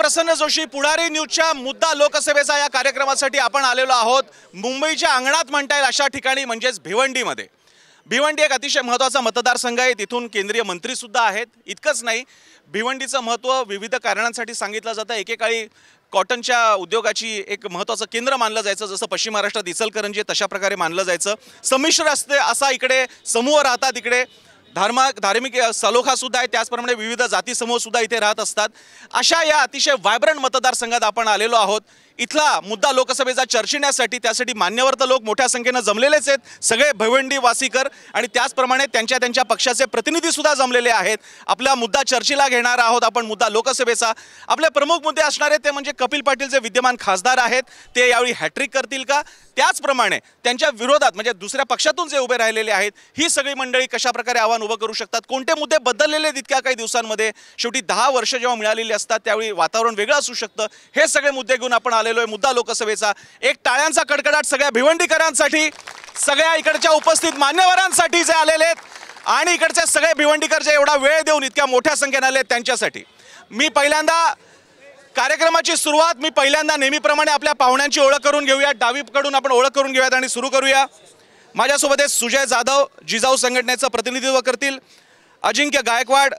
प्रसन्न जोशी, पुढारी न्यूजच्या मुद्दा लोकसभेचा या कार्यक्रमासाठी आपण आलेलो आहोत मुंबईच्या अंगणात म्हणता येईल अशा ठिकाणी, म्हणजेच भिवंडीमध्ये। भिवंडी एक अतिशय महत्त्वाचा मतदारसंघ आहे, तिथून केंद्रीय मंत्री सुद्धा आहेत। इतकंच नाही, भिवंडीचं महत्त्व विविध कारणांसाठी सांगितलं जातं। एकेकाळी कॉटनच्या उद्योगाची एक महत्त्वाचं केंद्र मानलं जायचं, जसं पश्चिम महाराष्ट्रात इचलकरंजी तशा प्रकारे मानलं जायचं। संमिश्र असते असा इकडे समूह राहतात, इकडे धार्मिक सलोखा सुद्धा आहे, त्याचप्रमाणे विविध जाती समूह सुद्धा इथे राहत असतात। अशा या अतिशय वायब्रंट मतदारसंघात आपण आलेलो आहोत। इथला मुद्दा लोकसभेचा चर्चिण्यासाठी त्यासाठी मान्यवर तर लोक मोठ्या संख्येने जमलेलेच आहेत, सगळे भिवंडी वासीकर, आणि त्याचप्रमाणे त्यांच्या पक्षाचे प्रतिनिधी सुद्धा जमलेले आहेत। आपला मुद्दा चर्चेला घेणार आहोत आपण मुद्दा लोकसभेचा। आपले प्रमुख मुद्दे असणार आहेत ते म्हणजे कपिल पाटील जे विद्यमान खासदार आहेत ते यावेळी हॅट्रिक करतील का, त्याचप्रमाणे त्यांच्या विरोधात म्हणजे दुसऱ्या पक्षातून जे उभे राहिलेले आहेत ही सगळी मंडळी कशा प्रकारे आव्हान उभं करू शकतात, कोणते मुद्दे बदललेले आहेत इतक्या काही दिवसांमध्ये। शेवटी 10 वर्ष जेव्हा मिळालेली असतात त्यावेळी वातावरण वेगळं असू शकतं। हे सगळे मुद्दे घेऊन आपण आलेलो आहे मुद्दा लोकसभेचा। एक टाळ्यांचा कडकडाट सगळ्या भिवंडीकरांसाठी, सगळ्या इकडच्या उपस्थित मान्यवरांसाठी जे आलेले आहेत आणि इकडचे सगळे भिवंडीकर जे एवढा वेळ देऊन इतक्या मोठ्या संख्येने आले त्यांच्यासाठी मी पहिल्यांदा कार्यक्रमाची सुरुवात नेहमीप्रमाणे आपल्या पाहुण्यांची ओळख करून घेऊया। डावीकडून आपण ओळख करून घेऊयात आणि सुरू करूया। माझ्यासोबत आहे सुजय जाधव, जिजाऊ संघटनेचं प्रतिनिधित्व करतील, Ajinkya Gaikwad,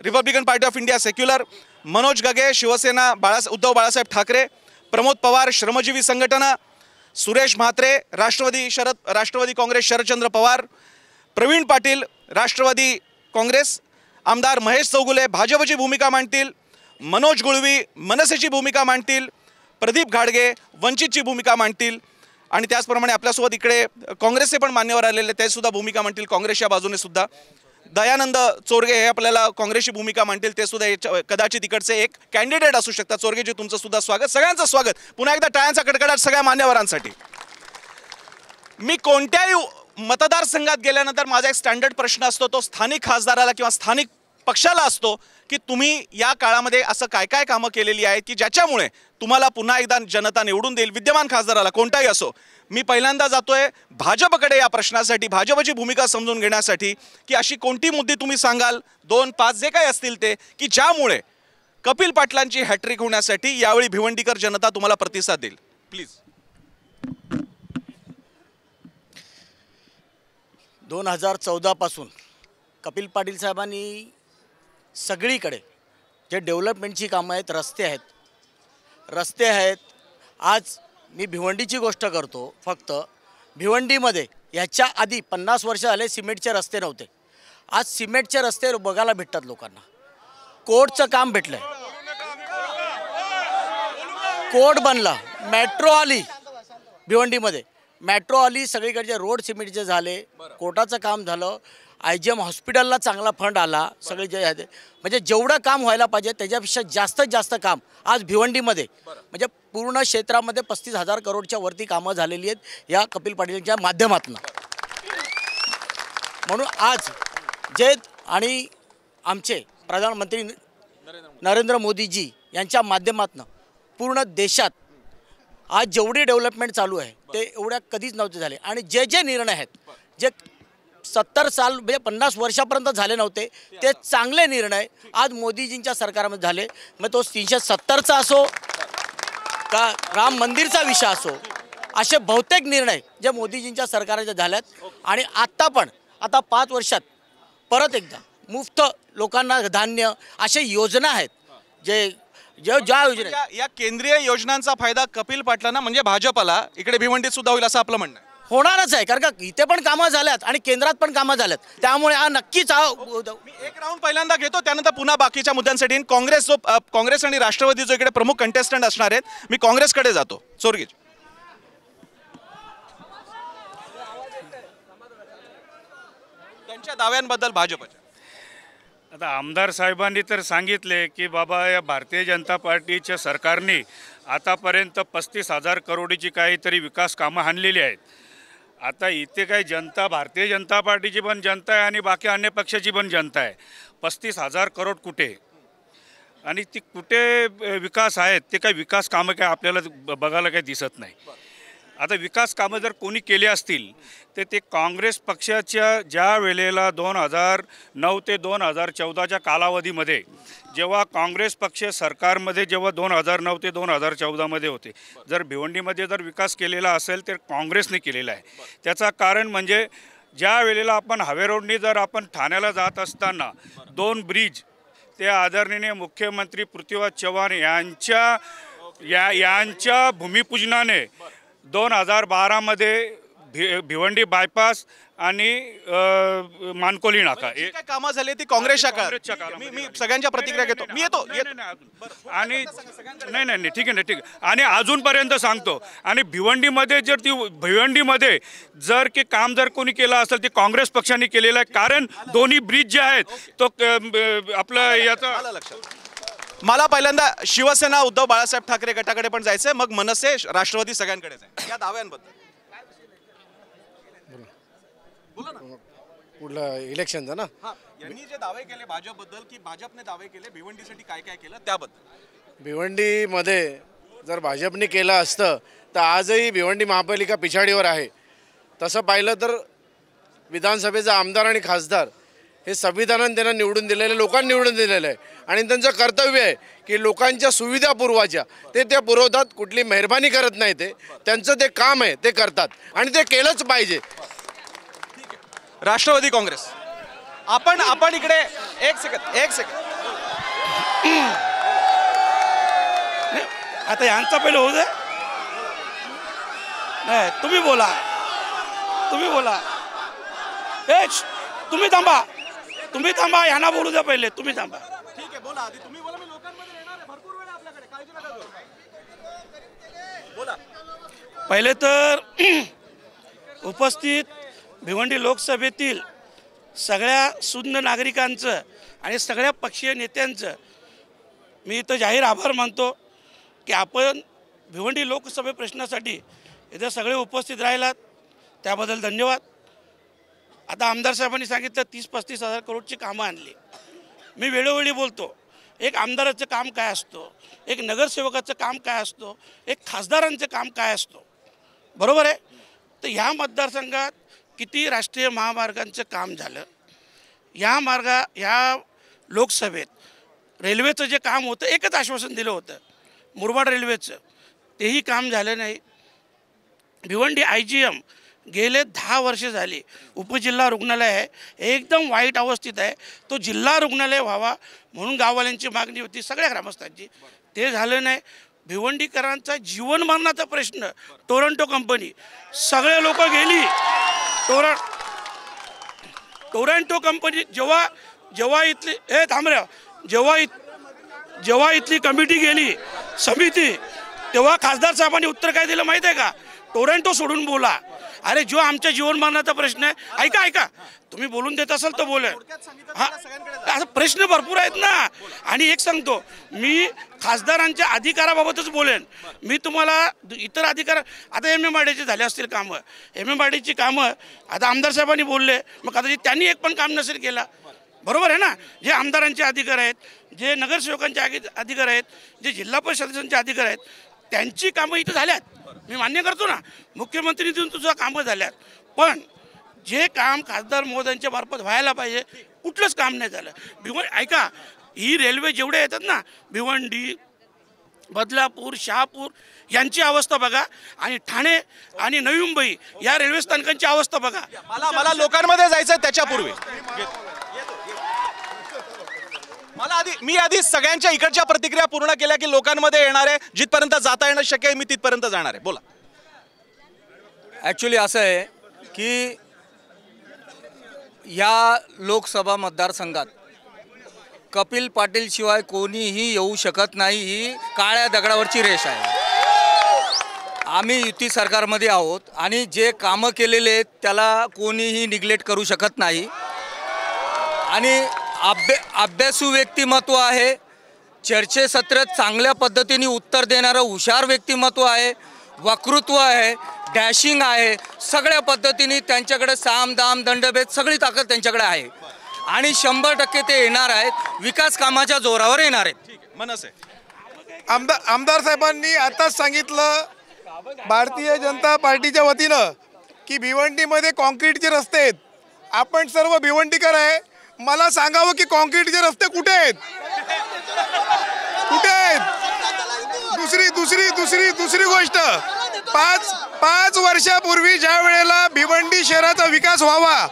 Republican Party of India secular, Manoj Gage, Shiv Sena Uddhav Balasaheb Thackeray, Pramod Pawar, Shramjivi Sanghatana, Suresh Mhatre, Rashtrawadi Congress Sharadchandra Pawar, Pravin Patil, Rashtrawadi Congress, आमदार महेश चौगुले भाजपची भूमिका मांडतील, मनोज गुळवी मनसेची भूमिका मांडतील, प्रदीप घाडगे वंचितची भूमिका मांडतील, आणि त्याचप्रमाणे आपल्यासोबत इकडे काँग्रेसचे पण मान्यवर आलेले ते सुद्धा भूमिका मांडतील। काँग्रेसच्या बाजूने सुद्धा दयानंद चोरगे हे आपल्याला काँग्रेसची भूमिका मांडतील, ते सुद्धा कदाचित इकडचे एक कॅन्डिडेट असू शकतात। चोरगेजी तुमचं सुद्धा स्वागत, सगळ्यांचं स्वागत। पुन्हा एकदा टाळ्यांचा कडकडाट सगळ्या मान्यवरांसाठी। मी कोणत्याही मतदारसंघात गेल्यानंतर माझा एक स्टँडर्ड प्रश्न असतो, तो स्थानिक खासदाराला किंवा स्थानिक पक्षाला असतो की तुम्ही या काळामध्ये असं काय काय कामं केलेली आहेत की ज्याच्यामुळे तुम्हाला पुन्हा एकदा जनता निवडून देईल, विद्यमान खासदाराला कोणताही असो। मी पहिल्यांदा जातोय भाजपकडे या प्रश्नासाठी, भाजपची भूमिका समजून घेण्यासाठी की अशी कोणती मुद्दे तुम्ही सांगाल, 2-5 जे काही असतील ते, की ज्यामुळे कपिल पाटलांची हॅट्रिक होण्यासाठी यावेळी भिवंडीकर जनता तुम्हाला प्रतिसाद देईल, प्लीज। 2014 पासून कपिल पाटील साहेबांनी सगळीकडे जे डेव्हलपमेंटची कामं आहेत, रस्ते आहेत। आज मी भिवंडीची गोष्ट करतो, फक्त भिवंडीमध्ये याच्या आधी 50 वर्ष झाले सिमेंटचे रस्ते नव्हते। आज सिमेंटचे रस्ते बघायला भेटतात लोकांना। कोर्टचं काम भेटलं आहे, कोर्ट बनला, मेट्रो आली भिवंडीमध्ये, मेट्रो आली, सगळीकडचे रोड सिमेंटचे झाले, कोर्टाचं काम झालं, IGM हॉस्पिटलला चांगला फंड आला, सगळे जे आहे म्हणजे जेवढं काम व्हायला पाहिजे त्याच्यापेक्षा जास्त काम आज भिवंडीमध्ये म्हणजे पूर्ण क्षेत्रामध्ये 35,000 करोडच्या वरती कामं झालेली आहेत या कपिल पाटीलच्या माध्यमातून। म्हणून आज जे आणि आमचे प्रधानमंत्री नरेंद्र मोदीजी यांच्या माध्यमातून पूर्ण देशात आज जेवढी डेव्हलपमेंट चालू आहे ते एवढ्या कधीच नव्हते झाले, आणि जे निर्णय आहेत जे 70 साल म्हणजे 50 वर्षापर्यंत झाले नव्हते ते चांगले निर्णय आज मोदीजींच्या सरकारमध्ये झाले। मग तो 370चा असो का राम मंदिरचा विषय असो, असे बहुतेक निर्णय जे मोदीजींच्या सरकारचे झाल्यात। आणि आता 5 वर्षात परत एकदा मुफ्त लोकांना धान्य अशा योजना आहेत ज्या योजना या केंद्रीय योजनांचा फायदा कपिल पाटलांना म्हणजे भाजपला इकडे भिवंडीत सुद्धा होईल असं आपलं म्हणणं आहे। होणारच आहे, कारण का इथे पण कामं झाल्यात आणि केंद्रात पण कामं झाल्यात, त्यामुळे हा नक्कीच मी एक राऊंड पहिल्यांदा घेतो, त्यानंतर पुन्हा बाकीच्या मुद्द्यांसाठी काँग्रेस आणि राष्ट्रवादी जो इकडे प्रमुख कंटेस्टंट असणार आहेत, मी काँग्रेसकडे जातो। चोरगे त्यांच्या दाव्यांबद्दल भाजपच्या आता आमदार साहेबांनी तर सांगितले की बाबा या भारतीय जनता पार्टीच्या सरकारने आतापर्यंत 35,000 करोडीची काहीतरी विकास कामं आणलेली आहेत। आता इथे काही जनता भारतीय जनता पार्टीची पण जनता आहे आणि बाकी अन्य पक्षाची पण जनता आहे। 35,000 करोड कुठे आणि ती कुठे विकास आहेत, ते काही विकास कामं काय आपल्याला बघायला काही दिसत नाही। आता विकास कामं जर कोणी केली असतील तर ते काँग्रेस पक्षाच्या ज्या वेळेला 2009 ते 2014च्या कालावधीमध्ये जेव्हा काँग्रेस पक्ष सरकारमध्ये जेव्हा 2009 ते 2014मध्ये होते, जर भिवंडीमध्ये जर विकास केलेला असेल तर काँग्रेसने केलेला आहे. त्याचं कारण म्हणजे ज्या वेळेला आपण हावे रोडनी जर आपण ठाण्याला जात असताना 2 ब्रिज ते आदरणीय मुख्यमंत्री पृथ्वीराज चव्हाण यांच्या भूमिपूजनाने 2012मध्ये भिवंडी बायपास आणि मानकोली नाका जी काय कामं झाली ती काँग्रेसच्या काँग्रेसच्या काळात. काळामध्ये. मी सगळ्यांच्या प्रतिक्रिया घेतो. मी येतो आणि नाही ठीक आहे. आणि अजूनपर्यंत सांगतो, आणि भिवंडीमध्ये जर की काम जर कोणी केलं असेल ते काँग्रेस पक्षाने केलेलं आहे. कारण दोन्ही ब्रिज जे आहेत तो आपलं याचा आलं लक्षात. मला पहिल्यांदा शिवसेना उद्धव बाळासाहेब ठाकरे गटाकडे पण जायचंय, मग मनसे राष्ट्रवादी सगळ्यांकडे जायचं. या दाव्यांबद्दल कुठलं इलेक्शनचं ना? यांनी जे दावे केले भाजपबद्दल, की भाजपने दावे केले भिवंडीसाठी काय काय केलं त्याबद्दल. भिवंडीमध्ये जर भाजपने केलं असतं तर आजही भिवंडी महापालिका पिछाडीवर आहे. तसं पाहिलं तर विधानसभेचा आमदार आणि खासदार हे संविधानाने त्यांना निवडून दिलेले, लोकांनी निवडून दिलेलं आहे आणि त्यांचं कर्तव्य आहे की लोकांच्या सुविधा पुरवायच्या. ते त्या पुरवतात, कुठली मेहरबानी करत नाही. ते त्यांचं ते काम आहे, ते करतात आणि ते केलंच पाहिजे. राष्ट्रवादी काँग्रेस, आपण इकडे एक सेकंद आता यांचा पहिलं होऊ दे. नाही, तुम्ही बोला. तुम्ही थांबा, यांना बोलू द्या पहिले. तुम्ही थांबा. ठीक आहे, बोला आधी तुम्ही बोला. मी लोकांमध्ये येणार आहे, भरपूर वेळ आहे आपल्याकडे, काळजी नका करू. बोला. पहिले तर उपस्थित भिवंडी लोकसभेतील सगळ्या सुज्ञ नागरिकांचं आणि सगळ्या पक्षीय नेत्यांचं मी इथं जाहीर आभार मानतो की आपण भिवंडी लोकसभे प्रश्नासाठी इथं सगळे उपस्थित राहिलात, त्याबद्दल धन्यवाद. आता आमदार साहेबांनी सांगितलं 30-35 हजार करोडची कामं आणली. मी वेळोवेळी बोलतो, एक आमदाराचं काम काय असतो, एक नगरसेवकाचं काम काय असतो, एक खासदारांचं काम काय असतो, बरोबर आहे. तर ह्या मतदारसंघात किती राष्ट्रीय महामार्गांचं काम झालं, ह्या लोकसभेत रेल्वेचं जे काम होतं, एकच आश्वासन दिलं होतं मुरबाड रेल्वेचं, तेही काम झालं नाही. भिवंडी IGM गेले 10 वर्ष झाली उपजिल्हा रुग्णालय आहे, एकदम वाईट अवस्थेत आहे. तो जिल्हा रुग्णालय व्हावा म्हणून गाववाल्यांची मागणी होती, सगळ्या ग्रामस्थांची. ते झालं नाही. भिवंडीकरांचा जीवनमरणाचा प्रश्न, टोरंटो कंपनी, सगळे लोक गेली. टोरंटो कंपनी जेव्हा इथली जेव्हा इथली कमिटी गेली, समिती, तेव्हा खासदार साहेबांनी उत्तर काय दिलं माहीत आहे का? टोरंटो सोडून बोला. अरे जो आमच्या जीवनमानाचा प्रश्न आहे, ऐका तुम्ही बोलून देत असाल तर बोला. हां, असं प्रश्न भरपूर आहेत ना. आणि एक सांगतो, मी खासदारांच्या अधिकाराबाबतच बोलेन. मी तुम्हाला इतर अधिकार, आता MMRDचे झाले असतील कामं, MMRDची कामं आता आमदार साहेबांनी बोलले, मग कदाचित त्यांनी एक पण काम नसेल केला, बरोबर आहे ना. जे आमदारांचे अधिकार आहेत, जे नगरसेवकांचे अधिकार आहेत, जे जिल्हा परिषद सदस्यांचे अधिकार आहेत, त्यांची कामं इथं झाल्यात, मी मान्य करतो ना. मुख्यमंत्री देऊन तुझं कामं झाल्यात, पण जे काम खासदार महोदयांच्या मार्फत व्हायला पाहिजे कुठलंच काम नाही झालं. ऐका, ही रेल्वे जेवढे येतात ना, भिवंडी, बदलापूर, शहापूर यांची अवस्था बघा, आणि ठाणे आणि नवी मुंबई या रेल्वे स्थानकांची अवस्था बघा. मला लोकांमध्ये जायचं त्याच्यापूर्वी मी आधी सगळ्यांच्या इकडच्या प्रतिक्रिया पूर्ण केल्या की लोकांमध्ये येणार आहे, जिथपर्यंत जाता येणं शक्य आहे मी तिथपर्यंत जाणार आहे. बोला. ॲक्च्युली असं आहे की या लोकसभा मतदारसंघात कपिल पाटील शिवाय कोणीही येऊ शकत नाही. ही काळ्या दगडावरची रेष आहे. आम्ही युती सरकारमध्ये आहोत आणि जे कामं केलेले आहेत त्याला कोणीही निग्लेक्ट करू शकत नाही. आणि अभ्यासू व्यक्तिमत्व आहे, चर्चेसत्र चांगल्या पद्धतीने उत्तर देणारं हुशार व्यक्तिमत्व आहे, वक्तृत्व आहे, डॅशिंग आहे, सगळ्या पद्धतीने त्यांच्याकडे साम दाम दंडभेद सगळी ताकद त्यांच्याकडे आहे आणि 100% ते येणार आहेत, विकास कामाच्या जोरावर येणार आहेत. मनसे आमदार साहेबांनी आताच सांगितलं भारतीय जनता पार्टीच्या वतीनं की भिवंडीमध्ये कॉन्क्रीटचे रस्ते आहेत. आपण सर्व भिवंडीकर आहे, मला सांगावं की कॉन्क्रीटचे रस्ते कुठे आहेत, कुठे आहेत? दुसरी गोष्ट, पाच वर्षापूर्वी ज्या वेळेला भिवंडी शहराचा विकास व्हावा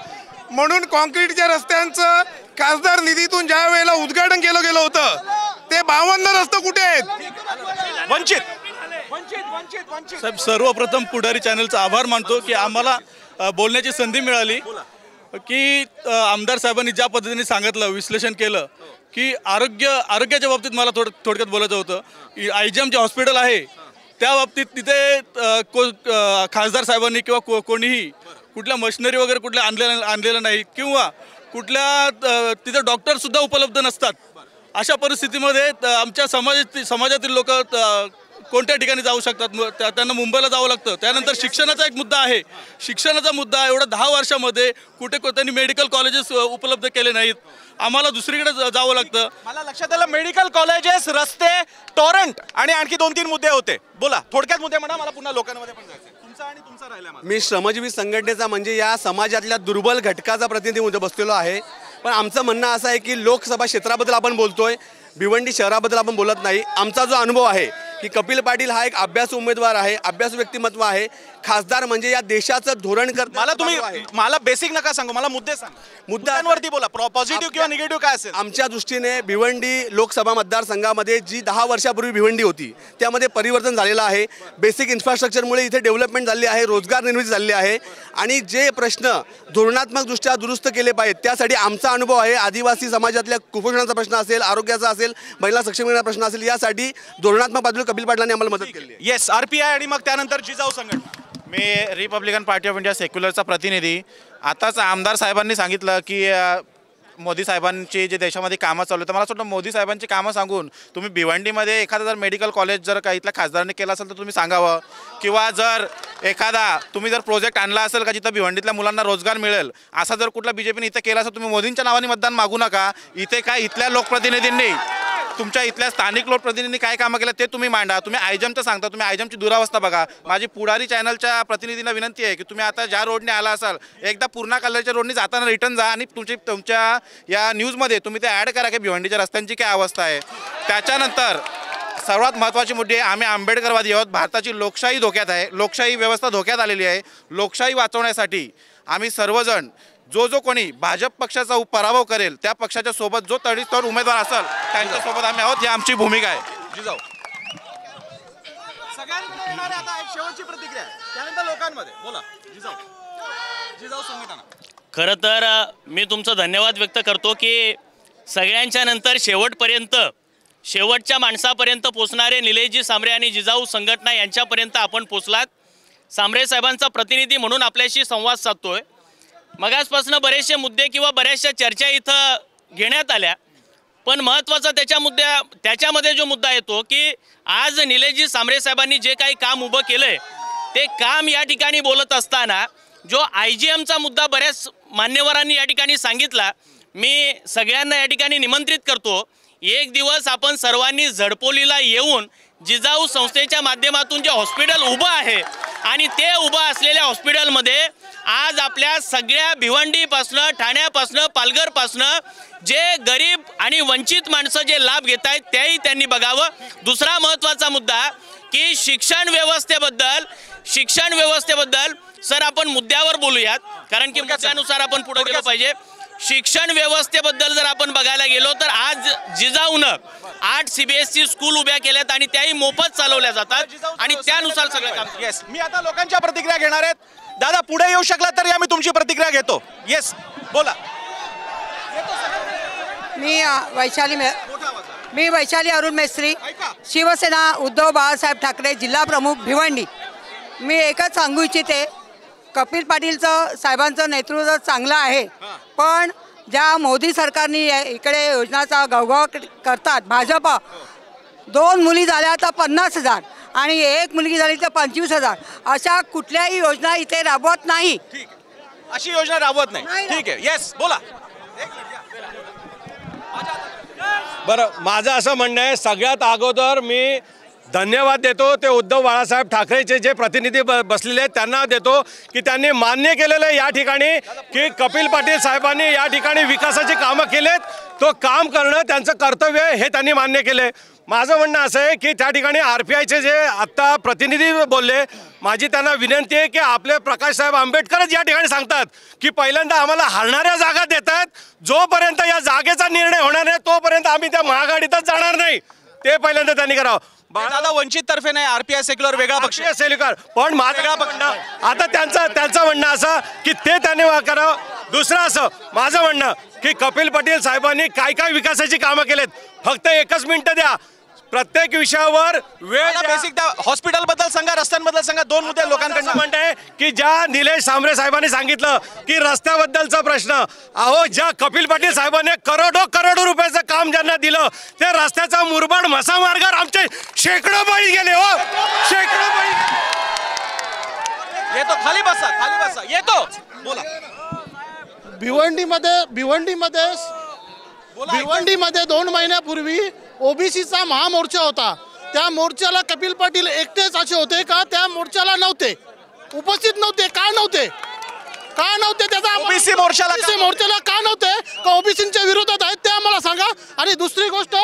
म्हणून कॉन्क्रीटच्या रस्त्यांचं खासदार निधीतून ज्या वेळेला उद्घाटन केलं गेलं होतं, ते 52 रस्ते कुठे आहेत? वंचित साहेब, सर्वप्रथम पुढारी चॅनलचा आभार मानतो की आम्हाला बोलण्याची संधी मिळाली की आमदार साहेबांनी ज्या पद्धतीने सांगितलं, विश्लेषण केलं की आरोग्याच्या बाबतीत मला थोडक्यात बोलायचं होतं. IGM जे हॉस्पिटल आहे त्या बाबतीत तिथे खासदार साहेबांनी किंवा कोणीही कुठल्या मशिनरी वगैरे कुठल्या आणलेलं नाही किंवा कुठल्या तिथे डॉक्टरसुद्धा उपलब्ध नसतात. अशा परिस्थितीमध्ये आमच्या समाजातील लोक कोणत्या ठिकाणी जाऊ शकतात? त्यांना मुंबईला जावं लागतं. त्यानंतर शिक्षणाचा एक मुद्दा आहे. शिक्षणाचा मुद्दा एवढा 10 वर्षामध्ये कुठे त्यांनी मेडिकल कॉलेजेस उपलब्ध केले नाहीत. आम्हाला दुसरीकडे जावं लागतं. मला लक्षात आलं, मेडिकल कॉलेजेस, रस्ते, टॉरंट आणि आणखी 2-3 मुद्दे होते. बोला, थोडक्यात मुद्दे म्हणा, मला पुन्हा लोकांमध्ये पण जायचं. तुमचा आणि तुमचा राहिला. मी श्रमजीवी संघटनेचा म्हणजे या समाजातल्या दुर्बल घटकाचा प्रतिनिधी म्हणून बसलेलो आहे. पण आमचं म्हणणं असं आहे की लोकसभा क्षेत्राबद्दल आपण बोलतोय, भिवंडी शहराबद्दल आपण बोलत नाही. आमचा जो अनुभव आहे की कपिल पाटील हा एक अभ्यासू उमेदवार आहे, अभ्यासू व्यक्तिमत्व आहे. खासदार म्हणजे या देशाचं धोरण मला बेसिक नका सांगू, मला मुद्दे सांगा. मुद्द्यांवरती बोला, पॉझिटिव्ह किंवा निगेटिव्ह काय असेल. आमच्या दृष्टीने भिवंडी लोकसभा मतदारसंघामध्ये जी 10 वर्षापूर्वी भिवंडी होती त्यामध्ये परिवर्तन झालेलं आहे. बेसिक इन्फ्रास्ट्रक्चरमुळे इथे डेव्हलपमेंट झाली आहे, रोजगार निर्मिती झाली आहे आणि जे प्रश्न धोरणात्मकदृष्ट्या दुरुस्त केले पाहिजेत त्यासाठी आमचा अनुभव आहे. आदिवासी समाजातल्या कुपोषणाचा प्रश्न असेल, आरोग्याचा असेल, महिला सक्षमीकरणाचा प्रश्न असेल, यासाठी धोरणात्मक बाजूला कपिल पाटलांनी आम्हाला मदत केली आहे. येस, RPI आणि मग त्यानंतर जिजाऊ संघटना. मी रिपब्लिकन पार्टी ऑफ इंडिया सेक्युलरचा प्रतिनिधी. आताच आमदार साहेबांनी सांगितलं की मोदी साहेबांची जे देशामध्ये कामं चालू आहेत, तर मला असं वाटतं मोदी साहेबांची कामं सांगून तुम्ही भिवंडीमध्ये एखादा जर मेडिकल कॉलेज जर काही इथल्या खासदारांनी केलं असेल तर तुम्ही सांगावं, किंवा जर तुम्ही जर प्रोजेक्ट आणला असेल का जिथं भिवंडीतल्या मुलांना रोजगार मिळेल असा जर कुठला BJPने इथं केला असेल, तुम्ही मोदींच्या नावाने मतदान मागू नका. इथे काय इथल्या लोकप्रतिनिधींनी, तुमच्या इथल्या स्थानिक लोकप्रतिनिधींनी काय कामं केलं ते तुम्ही मांडा. तुम्ही IGMचं सांगता, तुम्ही IGMची दुरावस्था बघा. माझी पुढारी चॅनलच्या प्रतिनिधींना विनंती आहे की तुम्ही आता ज्या रोडने आला असाल एकदा पूर्णा कल्याणच्या रोडने जाताना रिटर्न जा आणि तुमच्या या न्यूजमध्ये तुम्ही ते ॲड करा की भिवंडीच्या रस्त्यांची काय अवस्था आहे. त्याच्यानंतर सर्वात महत्त्वाची मुद्दे, आम्ही आंबेडकरवादी आहोत. भारताची लोकशाही धोक्यात आहे, लोकशाही व्यवस्था धोक्यात आलेली आहे. लोकशाही वाचवण्यासाठी आम्ही सर्वजण जो कोणी भाजप पक्षाचा पराभव करेल त्या पक्षाच्या सोबत जो तडीतोड उमेदवार असेल त्यांच्यासोबत आम्ही आहोत, ही आमची भूमिका आहे. जिजाऊ सगळ्यांकडे येणारे आता एक शेवटची प्रतिक्रिया आहे, त्यानंतर लोकांमध्ये बोला. जिजाऊ संघटना. खरं तर मी तुमचं धन्यवाद व्यक्त करतो की सगळ्यांच्या नंतर शेवटच्या माणसापर्यंत पोचणारे निलेशजी सांबरे आणि जिजाऊ संघटना यांच्यापर्यंत आपण पोचलात. सांबरे साहेबांचा प्रतिनिधी म्हणून आपल्याशी संवाद साधतोय. मगासपासून बरेचसे मुद्दे किंवा बऱ्याचशा चर्चा इथं घेण्यात आल्या, पण महत्त्वाचा त्याच्यामध्ये जो मुद्दा येतो की आज निलेशजी सांबरे साहेबांनी जे काही काम उभं केलंय ते काम या ठिकाणी बोलत असताना जो IGMचा मुद्दा बऱ्याच मान्यवरांनी या ठिकाणी सांगितला, मी सगळ्यांना या ठिकाणी निमंत्रित करतो, एक दिवस आपण सर्वांनी झडपोलीला येऊन जिजाऊ संस्थेच्या माध्यमातून जे हॉस्पिटल उभं आहे आणि ते उभं असलेल्या हॉस्पिटलमध्ये आज आपल्या सगळ्या भिवंडीपासनं, ठाण्यापासनं, पालघरपासनं जे गरीब आणि वंचित माणसं जे लाभ घेत आहेत तेही त्यांनी बघावं. दुसरा महत्त्वाचा मुद्दा की शिक्षण व्यवस्थेबद्दल सर आपण मुद्द्यावर बोलूयात, कारण की मुद्द्यानुसार आपण पुढे गेलो पाहिजे. शिक्षण व्यवस्थेबद्दल जर आपण बघायला गेलो तर आज जिजाऊनं 8 CBSE स्कूल उभ्या केल्यात आणि त्याही मोफत चालवल्या जातात आणि त्यानुसार सगळं काम. येस, मी आता लोकांच्या प्रतिक्रिया घेणार आहेत. दादा पुढे येऊ शकला तर या मी तुमची प्रतिक्रिया घेतो. येस बोला. मी वैशाली अरुण मेस्त्री, शिवसेना उद्धव बाळासाहेब ठाकरे जिल्हा प्रमुख भिवंडी. मी एकच सांगू इच्छिते, कपिल पाटीलचं साहेबांचं नेतृत्व चांगलं आहे, पण ज्या मोदी सरकारने इकडे योजनाचा गवगव करतात भाजप, 2 मुली झाल्या तर 50,000 आणि 1 मुलगी झाली तर 25,000, अशा कुठल्याही योजना इथे राबवत नाही. अशी योजना राबवत नाही. ठीक आहे, येस बोला. बरं, माझं असं म्हणणं आहे, सगळ्यात अगोदर मी धन्यवाद देतो ते उद्धव बाळासाहेब ठाकरेचे जे प्रतिनिधी बसलेले आहेत त्यांना देतो की त्यांनी मान्य केलेलं आहे या ठिकाणी की कपिल पाटील साहेबांनी या ठिकाणी विकासाची कामं केलेत. तो काम करणं त्यांचं कर्तव्य आहे हे त्यांनी मान्य केले. माझं म्हणणं असं आहे की त्या ठिकाणी RPIचे जे आत्ता प्रतिनिधी बोलले, माझी त्यांना विनंती आहे की आपले प्रकाशसाहेब आंबेडकरच या ठिकाणी सांगतात की पहिल्यांदा आम्हाला हरणाऱ्या जागा देत आहेत. जोपर्यंत या जागेचा निर्णय होणार नाही तोपर्यंत आम्ही त्या महाआघाडीतच जाणार नाही. ते पहिल्यांदा त्यांनी करावं. दादा वंचित तर्फे नाही, RPI सेक्युलर वेगळा पक्ष सेक्युलर पण माझा म्हणणं आता त्यांचं म्हणणं असं की ते त्यांनी करावं. दुसरं असं माझं म्हणणं की कपिल पाटील साहेबांनी काय काय विकासाची कामं केलेत. फक्त एकच मिनिटं द्या. प्रत्येक विषयावर वेळ बेसिक त्या हॉस्पिटल बद्दल सांगा, रस्त्यांबद्दल सांगा. 2 मुद्दे लोकांकडनं म्हणताय की ज्या निलेश सांबरे साहेबांनी सांगितलं की रस्त्याबद्दलचा प्रश्न, अहो ज्या कपिल पाटील साहेबांनी करोडो रुपयाचं काम ज्यांना दिलं ते रस्त्याचा मुरबाड मसा मार्गावर आमचे शेकडो बळी गेले. हो शेकडो बळी. येतो खाली बसा येतो बोला. भिवंडीमध्ये 2 महिन्यापूर्वी ओबीसीचा महामोर्चा होता. त्या मोर्चाला कपिल पाटील एकटेच असे होते का? त्या मोर्चाला नव्हते, उपस्थित नव्हते. का नव्हते त्याचा ओबीसी मोर्चाला का नव्हते? का ओबीसीच्या विरोधात आहेत ते आम्हाला सांगा. आणि दुसरी गोष्ट,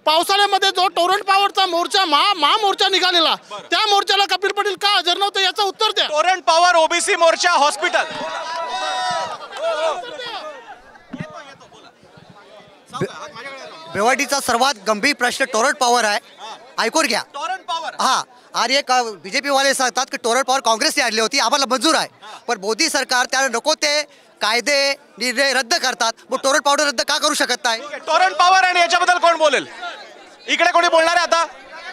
पावसाळ्यामध्ये जो टोरंट पॉवरचा मोर्चा महामोर्चा निघालेला, त्या मोर्चाला कपिल पाटील का हजर नव्हते याचं उत्तर द्या. टोरंट पॉवर, ओबीसी मोर्चा, हॉस्पिटल. भिवंडीचा सर्वात गंभीर प्रश्न टोरंट पॉवर आहे. ऐकून घ्या. हा आणि एक BJP वाले सांगतात की टोरंट पॉवर काँग्रेसने आणली होती, आम्हाला मंजूर आहे. पण मोदी सरकार त्याला नको ते कायदे निर्णय रद्द करतात. मग टोरंट पॉवर रद्द का करू शकत नाही? टोरंट पॉवर आणि याच्याबद्दल कोण बोलेल? इकडे कोणी बोलणार आहे आता?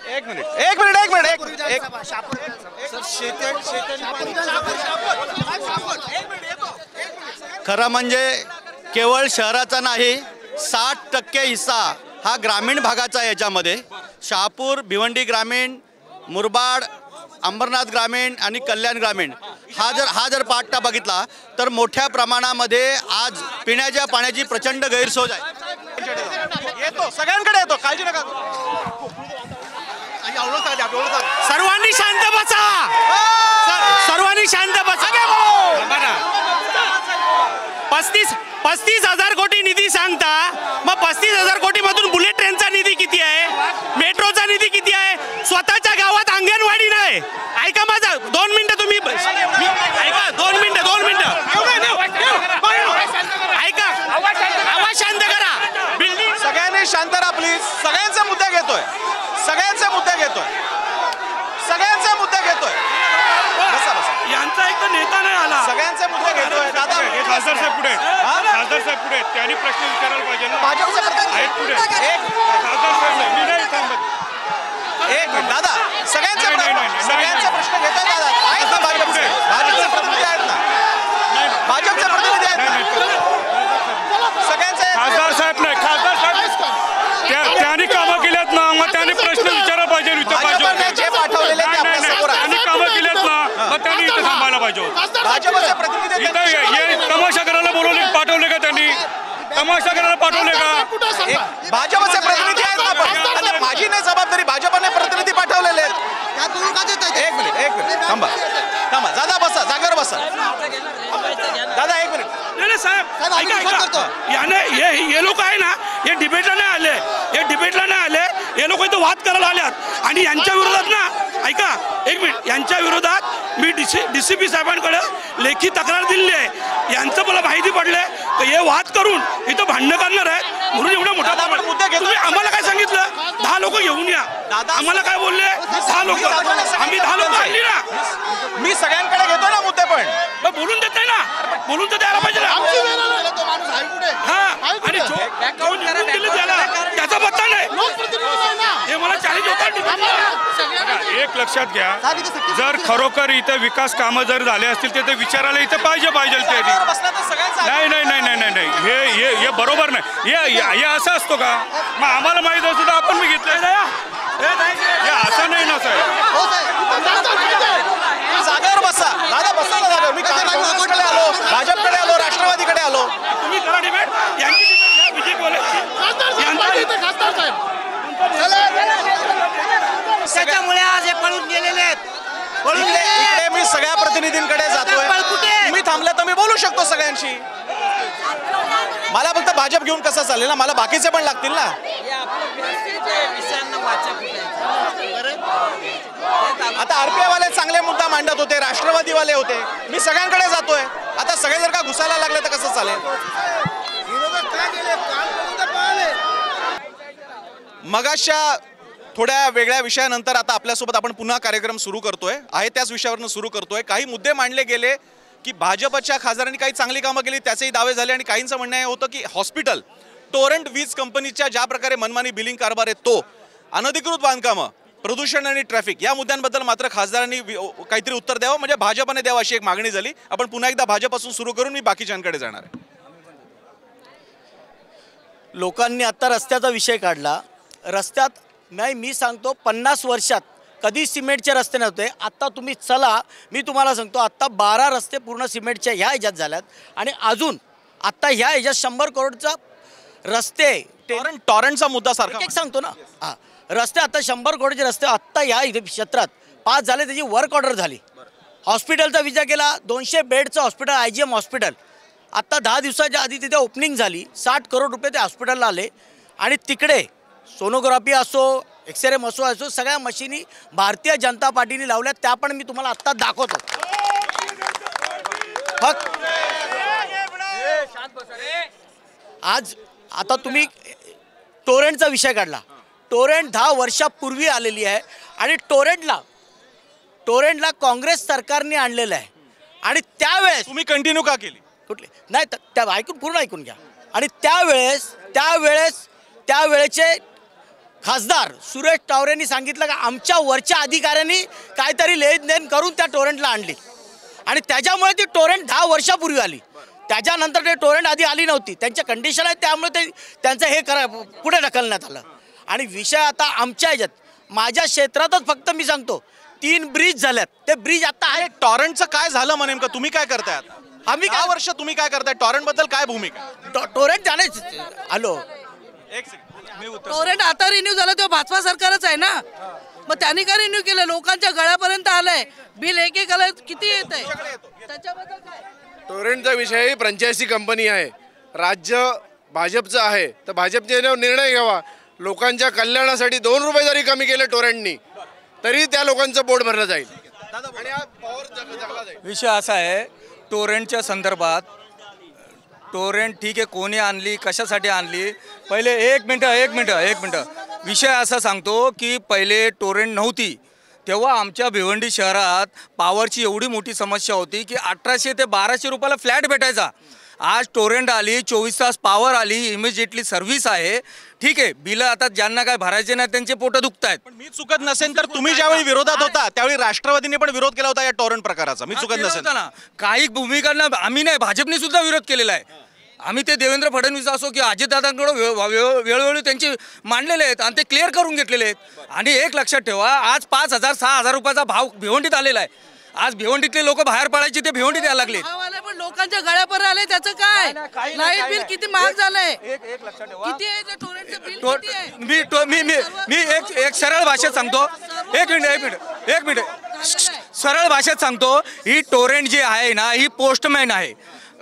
एक मिनिट. खरं म्हणजे केवळ शहराचा नाही, 60% हिस्सा हा ग्रामीण भागाचा आहे. याच्यामध्ये शहापूर, भिवंडी ग्रामीण, मुरबाड, अंबरनाथ ग्रामीण आणि कल्याण ग्रामीण हा जर पाठटा बघितला तर मोठ्या प्रमाणामध्ये आज पिण्याच्या पाण्याची प्रचंड गैरसोय आहे. येतो सगळ्यांकडे येतो, काळजी नका. सर्वांनी शांत बसा. सर्वांनी शांत बसा. 35,000 कोटी निधी सांगता, मग 35,000 कोटी मधून बुलेट ट्रेनचा निधी किती आहे? मेट्रोचा निधी किती आहे? स्वतःच्या गावात अंगणवाडी नाही. ऐका माझा 2 मिनिटं तुम्ही ऐका. 2 मिनिटं ऐका. आवाज शांत करा. बिल्डिंग सगळ्यांनी शांत राहा प्लीज. सगळ्यांचे मुद्दे घेतोय. यांचा एक नेता नाही आला. सगळ्यांचे मुद्दे घेतोय. दादा खासदार साहेब पुढे त्यांनी प्रश्न विचारायला पाहिजे ना. आहेत पुढे. खासदार साहेब मी नाही थांबत. एक मिनिट दादा, सगळ्यांचे प्रश्न घेतोय दादा. आहेत ना भाजपचे प्रतिनिधी आहेत ना. भाजपचे प्रतिनिधी आहेत ना. सगळ्यांचे खासदार साहेब नाही. खासदार साहेब त्यांनी कामं केल्यात ना, मग त्यांनी प्रश्न विचारायला पाहिजे. जे पाठवलेले ते आपल्या समोर आहे. त्यांनी कामं केल्यात ना, मग त्यांनी इथे थांबायला पाहिजे. भाजपचे प्रतिनिधी तमाशा करायला पाठवले का? त्यांनी तमाशा करायला पाठवले का? भाजपचे प्रतिनिधी आहेत ना. पण माझी नाही जबाबदारी, भाजपने प्रतिनिधी पाठवलेले आहेत. एक मिनिट थांबा. दादा बसा, जागेवर बसा. दादा 1 मिनिट. नाही साहेब ऐका. याने हे लोक आहे ना, हे डिबेटला नाही आले. हे लोक इथं वाद करायला आल्यात आणि यांच्या विरोधात ना, ऐका 1 मिनिट, यांच्या विरोधात मी DCP साहेबांकडे लेखी तक्रार दिली आहे. यांचं मला माहिती पडले तर हे वाद करून इथं भांडणं करणार आहेत. म्हणून एवढा मोठा तुम्ही आम्हाला काय सांगितलं? 10 लोक घेऊन या. आम्हाला काय बोलले? 10 लोक. आम्ही 10 लोक आणली ना. मी सगळ्यांकडे घेतो ना मुद्दे. पण बोलून देत नाही ना. बोलून तर द्यायला पाहिजे ना. आणि जो निवडून दिले त्याला त्याचा पत्ता नाही. हे मला चॅलेंज होतात. एक लक्षात घ्या, जर खरोखर इथं विकास कामं जर झाले असतील तर ते विचारायला इथं पाहिजे नाही. हे बरोबर नाही. हे असं असतो का? मग आम्हाला माहित असतं तर आपण मी घेतलं. हे असं नाही ना साहेब. जागेवर बसा. दादा बसा ना जागेवर. मी काँग्रेसकडे आलो, भाजपकडे आलो, राष्ट्रवादीकडे आलो. तुम्ही करा डिबेट. BJP वाले खासदार साहेब इकडे मी सगळ्या प्रतिनिधींकडे जातोय. तुम्ही थांबले तर मी बोलू शकतो सगळ्यांशी. मला फक्त भाजप घेऊन कसं चालेल ना, मला बाकीचे पण लागतील ना. आता आरपीआय वाले चांगले मुद्दा मांडत होते, राष्ट्रवादीवाले होते, मी सगळ्यांकडे जातोय. आता सगळे जर का घुसायला लागले तर कसं चालेल. मगाशा थोड्या वेगळ्या विषयानंतर आता आपल्यासोबत आपण पुन्हा कार्यक्रम सुरू करतोय, आहे त्याच विषयावरून सुरू करतोय. काही मुद्दे मांडले गेले की भाजपच्या खासदारांनी काही चांगली कामं केली, त्याचेही दावे झाले. आणि काहींचं म्हणणं हे होतं की हॉस्पिटल, टोरंट वीज कंपनीच्या ज्या प्रकारे मनमानी बिलिंग कारभार आहे तो, अनधिकृत बांधकामं, प्रदूषण आणि ट्रॅफिक या मुद्द्यांबद्दल मात्र खासदारांनी काहीतरी उत्तर द्यावं, म्हणजे भाजपने द्यावं अशी एक मागणी झाली. आपण पुन्हा एकदा भाजपपासून सुरू करून मी बाकीच्यांकडे जाणार आहे. लोकांनी आत्ता रस्त्याचा विषय काढला. रस्त्यात मी सांगतो 50 वर्षात कधी सिमेंटचे रस्ते नव्हते. आत्ता तुम्ही चला, मी तुम्हाला सांगतो आत्ता 12 रस्ते पूर्ण सिमेंटच्या ह्या ह्याच्यात झाल्यात. आणि अजून आत्ता ह्या ह्याच्यात 100 करोडचा रस्ते, टॉरंटचा मुद्दा सारखा एक सांगतो ना. हां, रस्ते आता 100 करोडचे रस्ते आत्ता ह्या क्षेत्रात 5 झाले, त्याची वर्क ऑर्डर झाली. हॉस्पिटलचा विचार केला, 200 बेडचं हॉस्पिटल, IGM हॉस्पिटल आत्ता 10 दिवसाच्या आधी तिथे ओपनिंग झाली. 60 करोड रुपये त्या हॉस्पिटलला आले. आणि तिकडे सोनोग्राफी असो, एक्सरे असो, सगळ्या मशिनी भारतीय जनता पार्टीने लावल्या. त्या पण मी तुम्हाला आत्ता दाखवतो. आज आता तुम्ही टोरेंटचा विषय काढला. टोरेंट 10 वर्षापूर्वी आलेली आहे. आणि टोरेंटला काँग्रेस सरकारने आणलेलं आहे. आणि त्यावेळेस तुम्ही कंटिन्यू का केली? कुठले नाही, त्या पूर्ण ऐकून घ्या. आणि त्यावेळेचे खासदार सुरेश टावरेंनी सांगितलं की आमच्या वरच्या अधिकाऱ्यांनी काहीतरी लेनदेन करून त्या टोरेंटला आणली. आणि त्याच्यामुळे ती टोरेंट 10 वर्षापूर्वी आली. त्याच्यानंतर ते टोरेंट आधी आली नव्हती. त्यांच्या कंडिशन आहे, त्यामुळे त्यांचं हे पुढे ढकलण्यात आलं. आणि विषय आता आमच्या ह्याच्यात माझ्या क्षेत्रातच फक्त मी सांगतो 3 ब्रिज झाल्यात. ते ब्रिज आता आहे. टॉरंटचं काय झालं मग नेमकं? तुम्ही काय करताय आता? आम्ही 10 वर्ष तुम्ही काय करताय? टॉरंट बद्दल काय भूमिका? टोरेंट जाणे हॅलो, टोरेंट आता रिन्यू झालं तेव्हा भाजपा सरकारच आहे ना. मग त्यांनी काय रिन्यू केलं? लोकांच्या गळ्यापर्यंत आलंय बिल, एक आलंय, किती येत आहे त्याच्याबद्दल काय? टोरेंटचा विषय फ्रँचायझी कंपनी आहे, राज्य भाजपचं आहे, तर भाजपने निर्णय घ्यावा. लोकांच्या कल्याणासाठी 2 रुपये जरी कमी केले टोरेंटनी तरी त्या लोकांचं पोट भरलं जाईल. विषय असा आहे टोरेंटच्या संदर्भात. टोरेंट ठीक आहे, कोणी आणली, कशासाठी आणली? पहिले एक मिनटं विषय असा सांगतो की पहिले टोरेंट नव्हती तेव्हा आमच्या भिवंडी शहरात पॉवरची एवढी मोठी समस्या होती की 1800 ते 1200 रुपयाला फ्लॅट भेटायचा. आज टोरेंट आली, 24 तास पॉवर आली, इमिजिएटली सर्व्हिस आहे. ठीक आहे, बिलं आता ज्यांना काय भरायचे नाही त्यांचे पोटं दुखत आहेत. पण मी चुकत नसेल तर तुम्ही ज्यावेळी विरोधात होता त्यावेळी राष्ट्रवादीने पण विरोध केला होता या टोरंट प्रकाराचा. मी चुकत नसेल ना, काही भूमिकांना आम्ही नाही, भाजपने सुद्धा विरोध केलेला आहे. आम्ही ते देवेंद्र फडणवीस असो की अजितदादांकडे वेळोवेळी त्यांचे मांडलेले आहेत आणि ते क्लिअर करून घेतलेले आहेत. आणि एक लक्षात ठेवा, आज 5,000-6,000 रुपयाचा भाव भिवंडीत आलेला आहे. आज भिवंडीतले लोक बाहेर पडायचे ते भिवंडीत यायला लागले. पण लोकांच्या गळ्यापर्यंत आले, त्याचं काय? लाईट बिल किती महाग झालंय? किती आहे टोरेंटचं बिल? मी एक सरळ भाषेत सांगतो. एक मिनिट सरळ भाषेत सांगतो. ही टोरेंट जी आहे ना, ही पोस्टमॅन आहे.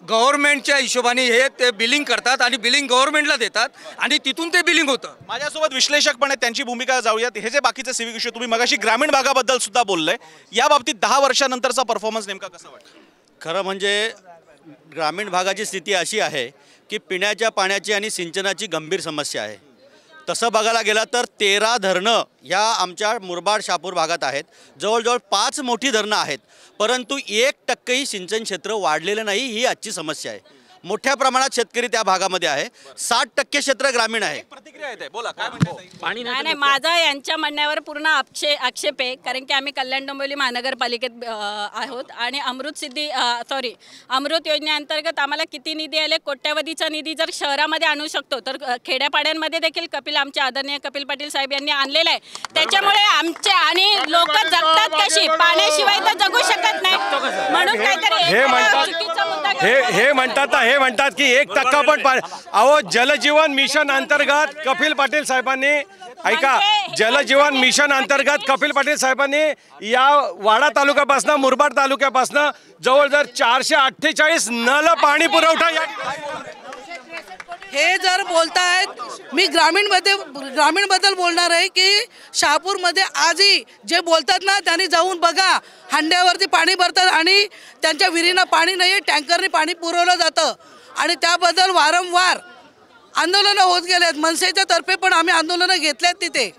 गव्हर्नमेंटच्या हिशोबाने हे ते बिलिंग करतात आणि बिलिंग गव्हर्नमेंटला देतात आणि तिथून ते बिलिंग होतं. माझ्यासोबत विश्लेषक पण आहेत, त्यांची भूमिका जाऊयात. हे जे बाकीचे सिविक इश्यू तुम्ही मगाशी ग्रामीण भागाबद्दल सुद्धा बोललंय, या बाबतीत 10 वर्षानंतरचा परफॉर्मन्स नेमका कसा वाटतो? खरं म्हणजे ग्रामीण भागाची स्थिती अशी आहे की पिण्याच्या पाण्याची आणि सिंचनाची गंभीर समस्या आहे. तसं बघायला गेलं तर 13 धरणं ह्या आमच्या मुरबाड शहापूर भागात आहेत. जवळजवळ 5 मोठी धरणं आहेत, परंतु 1% सिंचन क्षेत्र वाढलेलं नाही. ही आजची समस्या आहे. मोठ्या प्रमाणात शेतकरी त्या भागामध्ये आहे. 60% क्षेत्र ग्रामीण आहे. प्रतिक्रिया येते, बोला काय म्हणताय? नाही, माझा यांच्या म्हणण्यावर पूर्ण आक्षेप आहे. कारण की आम्ही कल्याण डोंबिवली महानगरपालिकेत आहोत आणि अमृत योजनेअंतर्गत आम्हाला किती निधी आले, कोट्यावधीचा निधी जर शहरामध्ये आणू शकतो तर खेड्यापाड्यांमध्ये देखील आमचे आदरणीय कपिल पाटील साहेब यांनी आणलेलं आहे. त्याच्यामुळे आमचे आणि लोक जगतात कशी? पाण्याशिवाय तर जगू शकत नाही. म्हणून काहीतरी हे म्हणतात हे म्हणतात की 1% पण अहो जलजीवन मिशन अंतर्गत कपिल पाटील साहेबांनी ऐका जलजीवन मिशन अंतर्गत कपिल पाटील साहेबांनी या वाडा तालुक्यापासून मुरबाड तालुक्यापासून जवळजवळ 448 नळ पाणी पुरवठा हे जर बोलतायत मी ग्रामीणबद्दल बोलणार आहे की शहापूरमध्ये आजही जे बोलतात ना त्यांनी जाऊन बघा, हंड्यावरती पाणी भरतात आणि त्यांच्या विहिरीनं पाणी नाही, टँकरने पाणी पुरवलं जातं आणि त्याबद्दल वारंवार आंदोलनं होत गेलेत. मनसेच्या तर्फे पण आम्ही आंदोलनं घेतलेत तिथे.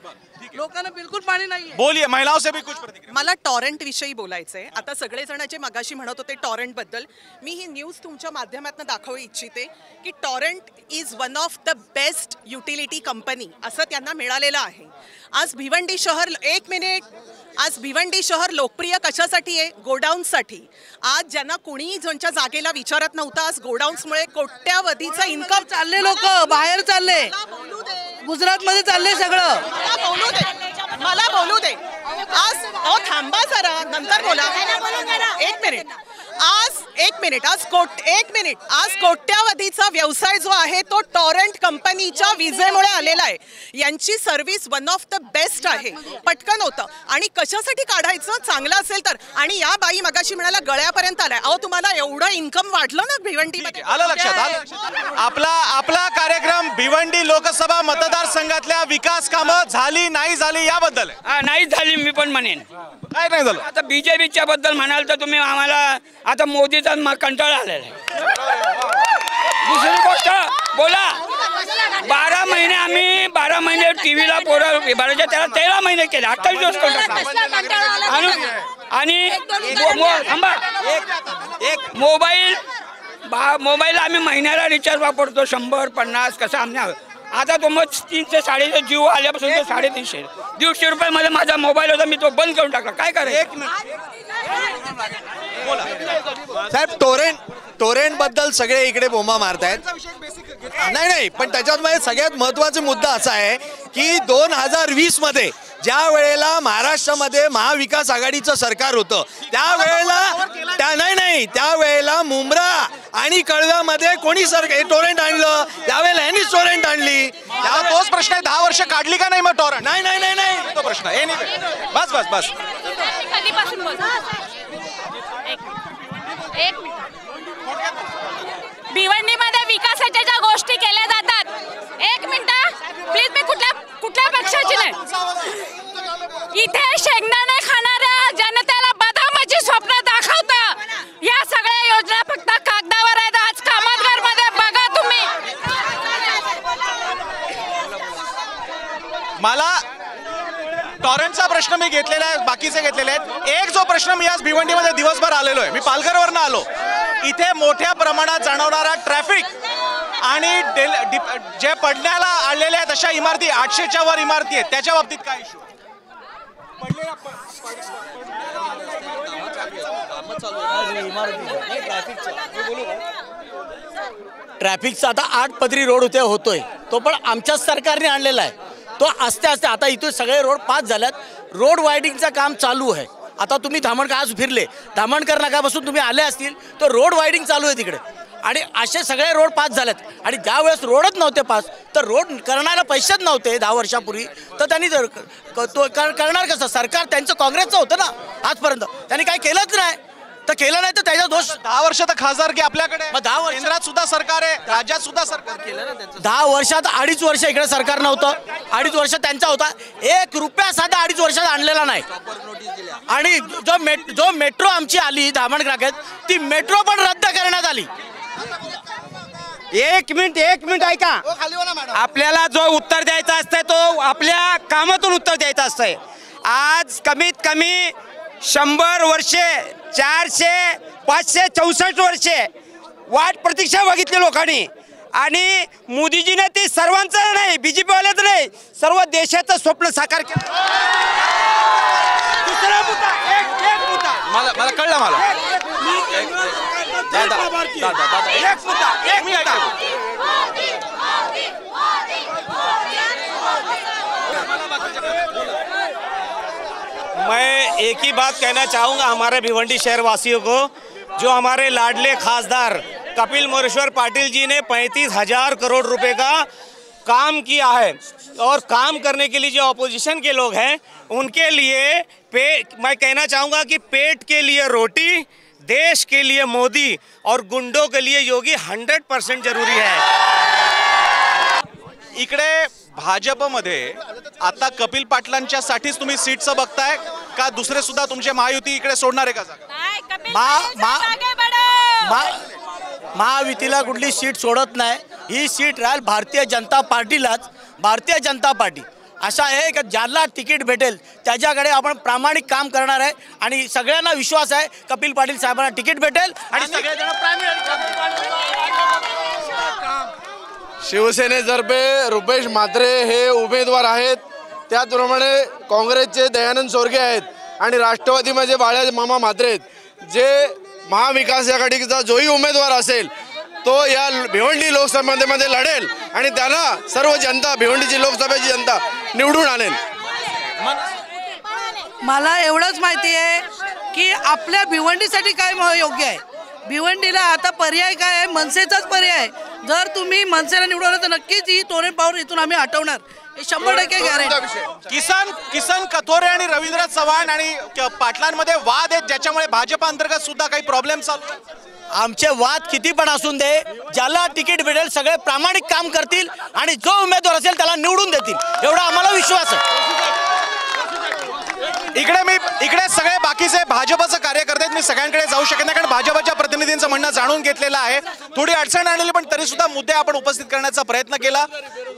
लोकांना बिलकुल पाणी नाही. बोलिए महिलाओं से भी कुछ प्रतिक्रिया. मला टॉरेंट विषयी बोलायचं आहे. आता सगळेजण जे मगाशी म्हणत होते टॉरेंट बद्दल, मी ही न्यूज तुमच्या माध्यमातून दाखवू इच्छिते की torrent is one of the best utility company असं त्यांना मिळालेलं आहे. आज भिवंडी शहर लोकप्रिय कशासाठी आहे? गोडाऊन्ससाठी. आज ज्यांना कुणी ज्यांच्या जागेला विचारत नव्हतं, आज गोडाऊन्समुळे कोट्यावधीचा इन्कम चालले, लोक बाहेर चालले, गुजरातमध्ये चालले सगळं. मला बोलू दे. आज थांबा जरा, नंतर बोला. एक मिनिट. आज कोट्यावधीचा व्यवसाय जो आहे तो टॉरेंट कंपनीच्या विजेमुळे आलेला आहे. यांची service one of the best आहे. पटकन होतं आणि कशासाठी काढायचं? चांगलं असेल तर. आणि या बाई मगाशी म्हणाला गळ्यापर्यंत आलाय. अहो तुम्हाला एवढं इन्कम वाढलं ना भिवंडीमध्ये. आलं लक्षात. आपला कार्यक्रम भिवंडी लोकसभा मतदारसंघातल्या विकास कामं झाली नाही झाली याबद्दल नाही झाली. मी पण म्हणेन काय नाही झालं. आता बीजेपीच्या बद्दल म्हणाल तर तुम्ही आम्हाला आता मोदीचा कंटाळा आलेला आहे. दुसरी गोष्ट बोला, 12 महिने टीव्हीला पोरं भरायचे, त्याला 13 महिने केले, 28 दिवस आणि मोबाईल आम्ही महिन्याला रिचार्ज वापरतो 100-50 कसं आम्ही. आता तो मग 300 साडेचे जीव आल्यापासून तो 350 150 रुपयामध्ये माझा मोबाईल होता, मी तो बंद करून टाकला. काय करायचं? साहेब टोरेंट बद्दल सगळे इकडे बोंबा मारतायत. नाही पण त्याच्यात सगळ्यात महत्वाचा मुद्दा असा आहे की 2020 मध्ये ज्या वेळेला महाराष्ट्रामध्ये महाविकास आघाडीचं सरकार होतं त्यावेळेला मुंब्रा आणि कळव्यामध्ये कोणी टोरेंट आणलं? त्यावेळेला ह्यांनी टोरेंट आणली. तोच प्रश्न आहे, 10 वर्ष काढली का नाही मग टोरेंट? नाही तो प्रश्न आहे. बस भिवंडीमध्ये विकासाच्या ज्या गोष्टी केल्या जातात, 1 मिनिट प्लीज, मी कुठल्या पक्षाची नाही. इथे शेंगदाणे खाणाऱ्या जनतेला बदामाची स्वप्न दाखवतं. या सगळ्या योजना फक्त कागदावर आहेत. आज कामतगारमध्ये बघा तुम्ही. मला टॉरेंटचा प्रश्न मी घेतलेला आहे, बाकीचे घेतलेले आहेत. एक जो प्रश्न मी आज भिवंडीमध्ये दिवसभर आलेलो आहे, मी पालघरवरनं आलो. इथे मोठ्या प्रमाणात जाणवणारा ट्रॅफिक आणि जे पडण्याला आलेल्या आहेत अशा इमारती, 800च्या वर इमारती आहेत, त्याच्या बाबतीत काय इश्यू? ट्रॅफिकचा आता 8 पदरी रोड होतोय, तो पण आमच्याच सरकारने आणलेला आहे. तो आस्ते आता इथे सगळे रोड 5 झाल्यात. रोड वायडिंगचं काम चालू आहे. आता तुम्ही धामणकर आज फिरले, धामणकर नाक्यापासून तुम्ही आले असतील तर रोड वायडिंग चालू आहे तिकडे. आणि असे सगळे रोड 5 झालेत. आणि ज्या वेळेस रोडच नव्हते 5, तर रोड करणारा पैसेच नव्हते 10 वर्षापूर्वी, तर त्यांनी करणार कसं? सरकार त्यांचं काँग्रेसचं होतं ना आजपर्यंत, त्यांनी काही केलंच नाही. तर केलं नाही तर त्याचा दोष. 10 वर्ष तर खासदार की आपल्याकडे, 10 केंद्रात सुद्धा सरकार आहे, राज्यात सुद्धा सरकार केलं ना. 10 वर्षात 2.5 वर्ष इकडे सरकार नव्हतं, 2.5 वर्ष त्यांचा होता. 1 रुपया साधा 2.5 वर्षात आणलेला नाही. आणि जो मेट्रो आमची आली धामणगावात, ती मेट्रो पण रद्द करण्यात आली. एक मिनिट ऐका. आपल्याला जो उत्तर द्यायचा असतंय तो आपल्या कामातून उत्तर द्यायचं असतंय. आज कमीत कमी 100 वर्षे, 400, 564 वर्षे वाट प्रतीक्षा बघितली लोकांनी. आणि मोदीजीने ती सर्वांचं नाही, बीजेपी वाल्याचं नाही, सर्व देशाचं स्वप्न साकार केलं. दुसरा मुद्दा, एक मुद्दा मला कळलं. मैं एक ही बात कहना चाहूँगा हमारे भिवंडी शहर वासियों को, जो हमारे लाडले खासदार कपिल मोरेश्वर पाटिल जी ने 35,000 करोड़ रुपए का काम किया है और काम करने के लिए जो ऑपोजिशन के लोग हैं उनके लिए मैं कहना चाहूँगा कि पेट के लिए रोटी, देश के लिए मोदी और गुंडों के लिए योगी 100% जरूरी है। इकडे भाजपमध्ये आता कपिल पाटलांच्यासाठीच तुम्ही सीटचं बघताय का दुसरे सुद्धा तुमचे महायुती इकडे सोडणार आहे का? महायुतीला कुठली सीट सोडत नाही, ही सीट राहील भारतीय जनता पार्टीलाच। भारतीय जनता पार्टी असा आहे की ज्याला तिकीट भेटेल त्याच्याकडे आपण प्रामाणिक काम करणार आहे आणि सगळ्यांना विश्वास आहे कपिल पाटील साहेबांना तिकीट भेटेल आणि सगळेजण शिवसेनेतर्फे रुपेश म्हात्रे हे उमेदवार आहेत, त्याचप्रमाणे काँग्रेसचे दयानंद सोरगे आहेत आणि राष्ट्रवादीमध्ये बाळा मामा म्हात्रे आहेत। जे महाविकास आघाडीचा जोही उमेदवार असेल तो या भिवंडी लोकसभेमध्ये लढेल आणि त्यांना सर्व जनता, भिवंडीची लोकसभेची जनता निवडून आणेल। मला एवढंच माहिती आहे की आपल्या भिवंडीसाठी काय योग्य आहे। भिवंडीला आता पर्याय काय आहे? मनसेचाच पर्याय। जर तुम्ही मनसेला निवडवलं तर नक्कीच ही टोरेंट पॉवर इथून आम्ही हटवणार, हे 100% गॅरंटी। किसन कथोरे आणि रवींद्र चव्हाण आणि पाटलांमध्ये वाद आहेत ज्याच्यामुळे भाजप अंतर्गत सुद्धा काही प्रॉब्लेम चालू आहेत। आमचे वाद किती पण असून दे, ज्याला तिकीट भेटेल सगळे प्रामाणिक काम करतील आणि जो उमेदवार असेल त्याला निवडून देतील, एवढा आम्हाला विश्वास आहे। इकडे सगळे बाकीचे भाजपचे कार्यकर्ते आहेत, मी सगळ्यांकडे जाऊ शकत नाही कारण भाजपच्या प्रतिनिधींचं म्हणणं जाणून घेतलेलं आहे। थोडी अडचण आणली पण तरी सुद्धा मुद्दे आपण उपस्थित करण्याचा प्रयत्न केला।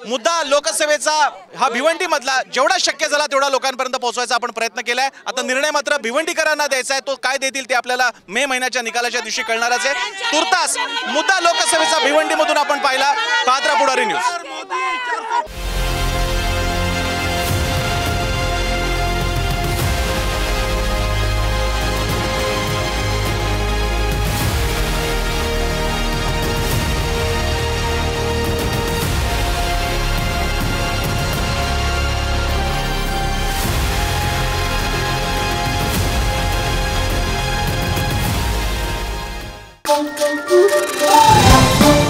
मुद्दा लोकसभेचा हा भिवंडी मधला जेवढा शक्य झाला तेवढा लोकांपर्यंत पोहोचवायचा आपण प्रयत्न केलाय। आता निर्णय मात्र भिवंडीकरांना द्यायचा आहे, तो काय देतील ते आपल्याला मे महिन्याच्या निकालाच्या दिवशी कळणारच आहे। तुर्तास मुद्दा लोकसभेचा भिवंडीमधून आपण पाहिला। पात्रा पुढारी न्यूज। Thank you.